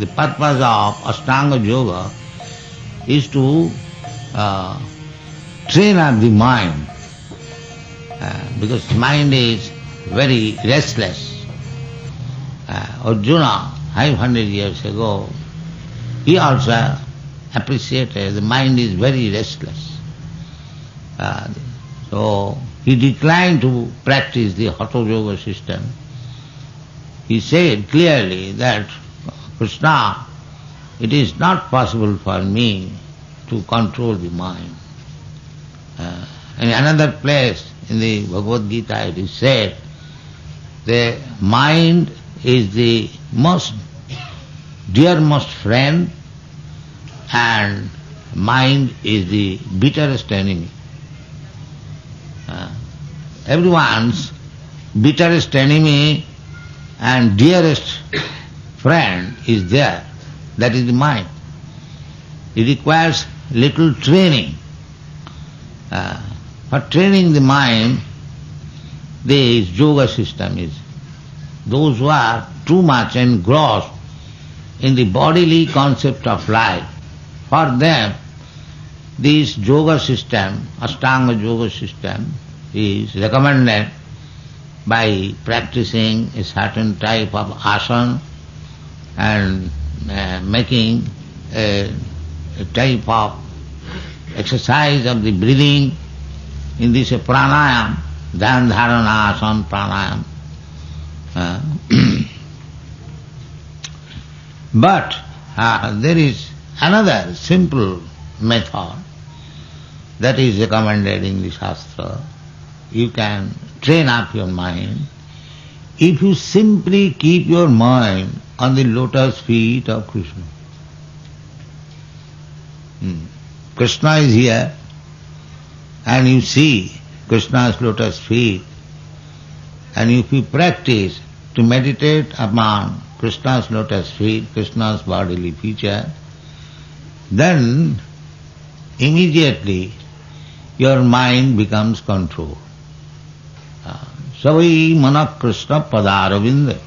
the purpose of Ashtanga Yoga is to train up the mind, because mind is very restless. Arjuna, 500 years ago, he also appreciated the mind is very restless. So he declined to practice the Hatha Yoga system. He said clearly that, Krishna, it is not possible for me to control the mind. In another place in the Bhagavad Gita it is said, the mind is the most dearest friend and mind is the bitterest enemy. Everyone's bitterest enemy and dearest friend is there. That is the mind. It requires little training. For training the mind, this yoga system is. Those who are too much engrossed in the bodily concept of life, for them this yoga system, Ashtanga yoga system, is recommended by practicing a certain type of asana and making a type of exercise of the breathing. In this pranayam, dhyan dharana asana pranayam. But there is another simple method that is recommended in the Shastra. You can train up your mind if you simply keep your mind on the lotus feet of Krishna. Krishna is here and you see Krishna's lotus feet, and if you practice to meditate upon Krishna's lotus feet, Krishna's bodily feature, then immediately your mind becomes controlled. Savai Manak Krishna Padaravinda.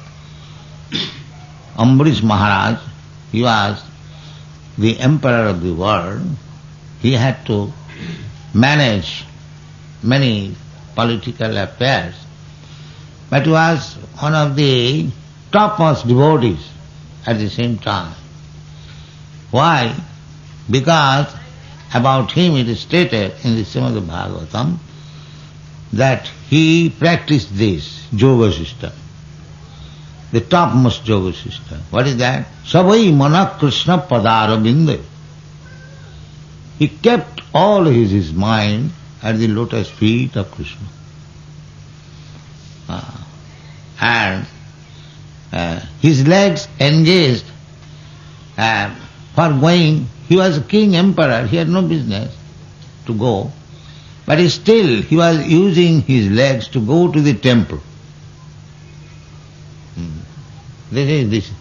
Ambarish Maharaj, he was the emperor of the world. He had to manage many political affairs, but he was one of the topmost devotees at the same time. Why? Because about him it is stated in the Srimad Bhagavatam that he practiced this yoga system, the topmost yoga system. What is that? Savai Manak Krishna Padaravinda. He kept all his mind at the lotus feet of Krishna. And his legs engaged for going. He was a king, emperor, he had no business to go. But still he was using his legs to go to the temple. This is this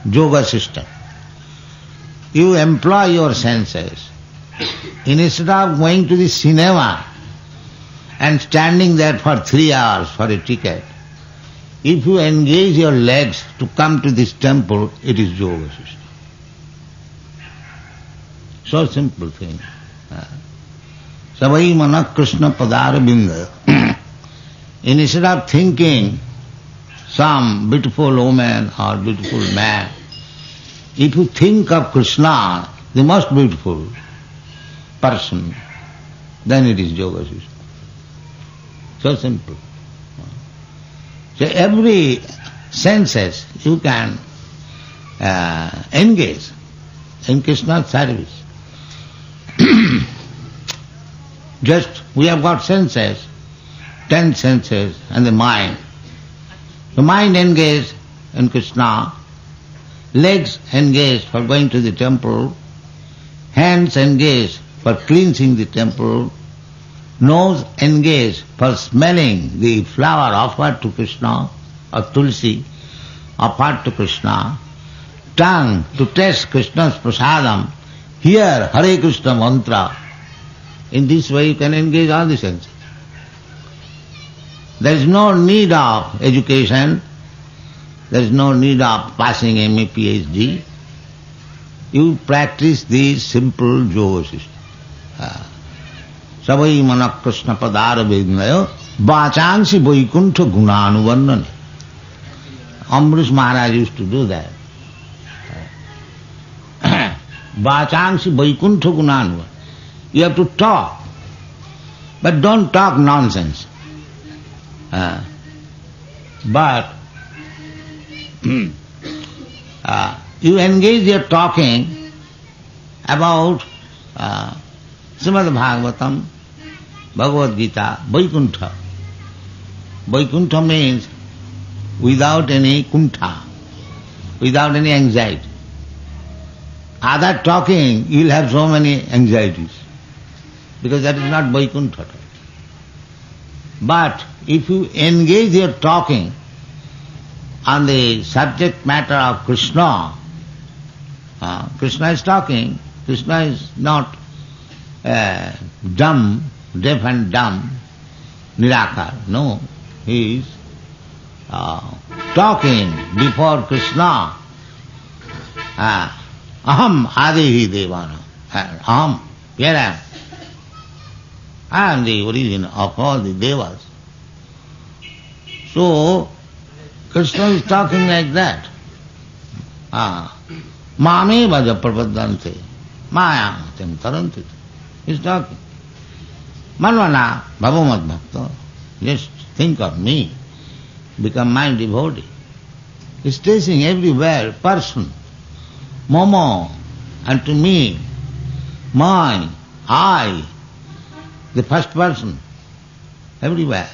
yoga system. You employ your senses. Instead of going to the cinema and standing there for 3 hours for a ticket, if you engage your legs to come to this temple, it is yoga system. So simple thing. Savai Manak Krishna Padaravinda. Instead of thinking some beautiful woman or beautiful man, if you think of Krishna, the most beautiful person, then it is yoga system. So simple. So every senses you can engage in Krishna's service. Just we have got senses, 10 senses and the mind. The mind engaged in Krishna, legs engaged for going to the temple, hands engaged for cleansing the temple, nose engaged for smelling the flower offered to Krishna or tulsi offered to Krishna, tongue to taste Krishna's prasadam, hear Hare Krishna mantra. In this way you can engage all the senses. There is no need of education. There is no need of passing MA, PhD. You practice these simple yoga systems. Savai mana Krishna padara vednayo vachangsi vaikuntha gunanuvannane. Ambrish Maharaj used to do that. Vachangsi vaikuntha gunanuvannane. You have to talk, but don't talk nonsense. But you engage your talking about Srimad Bhagavatam, Bhagavad Gita, Vaikuntha. Vaikuntha means without any kuntha, without any anxiety. Other talking, you will have so many anxieties, because that is not Vaikuntha. But if you engage your talking on the subject matter of Krishna, Krishna is talking, Krishna is not dumb, deaf and dumb, Nirakar. No, he is talking before Krishna. Aham adihi devana. Aham, here I am. I am the origin of all the devas. So, Krishna is talking like that. Mame vaja prapadante, maya tem taranti. He is talking. Manvana bhavamad bhakta. Just think of me. Become my devotee. He is tracing everywhere, person. Momo, and to me, mine, I, the first person, everywhere.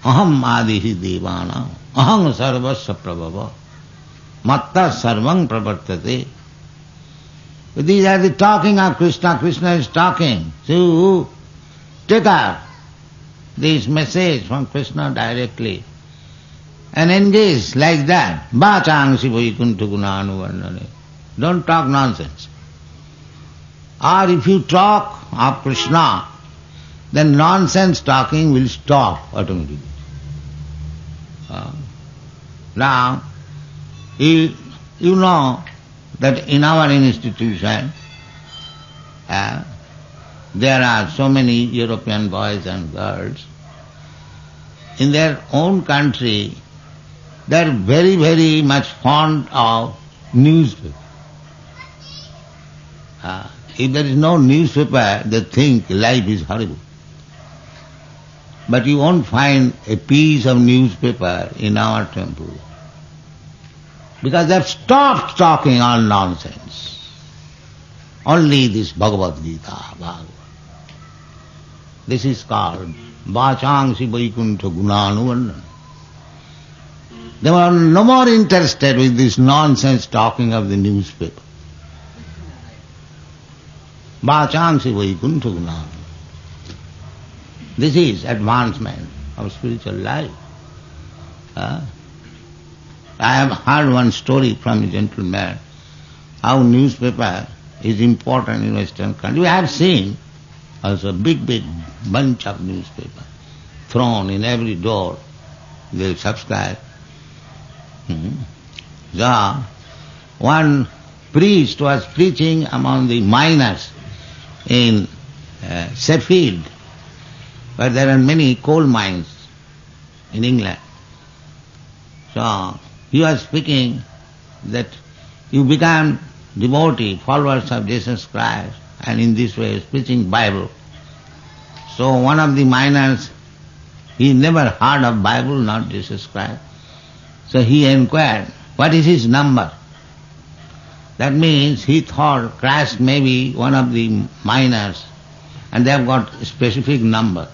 Aham adihi devana, aham sarvasya prabhava, matta sarvang pravartate. These are the talking of Krishna. Krishna is talking. So, take up this message from Krishna directly and engage like that. Vachangsi vaikuntha gunanuvannane. Don't talk nonsense. Or if you talk of Krishna, then nonsense talking will stop automatically. Now, you know that in our institution, there are so many European boys and girls. In their own country, they are very, very much fond of newspaper. If there is no newspaper, they think life is horrible. But you won't find a piece of newspaper in our temple, because they have stopped talking all nonsense. Only this Bhagavad Gita, Bhagavad. This is called Vachangsi Vaikuntha Gunanuvannane. They were no more interested with this nonsense talking of the newspaper. Vachangsi Vaikuntha Gunanuvannane. This is advancement of spiritual life. I have heard one story from a gentleman, how newspaper is important in Western country. We have seen also a big, big bunch of newspaper thrown in every door. They subscribe. So, one priest was preaching among the miners in Sheffield, where there are many coal mines in England. So, he was speaking that you become devotee, followers of Jesus Christ, and in this way preaching Bible. So one of the miners, he never heard of Bible, not Jesus Christ. So he inquired, what is his number? That means he thought Christ may be one of the miners, and they have got a specific number.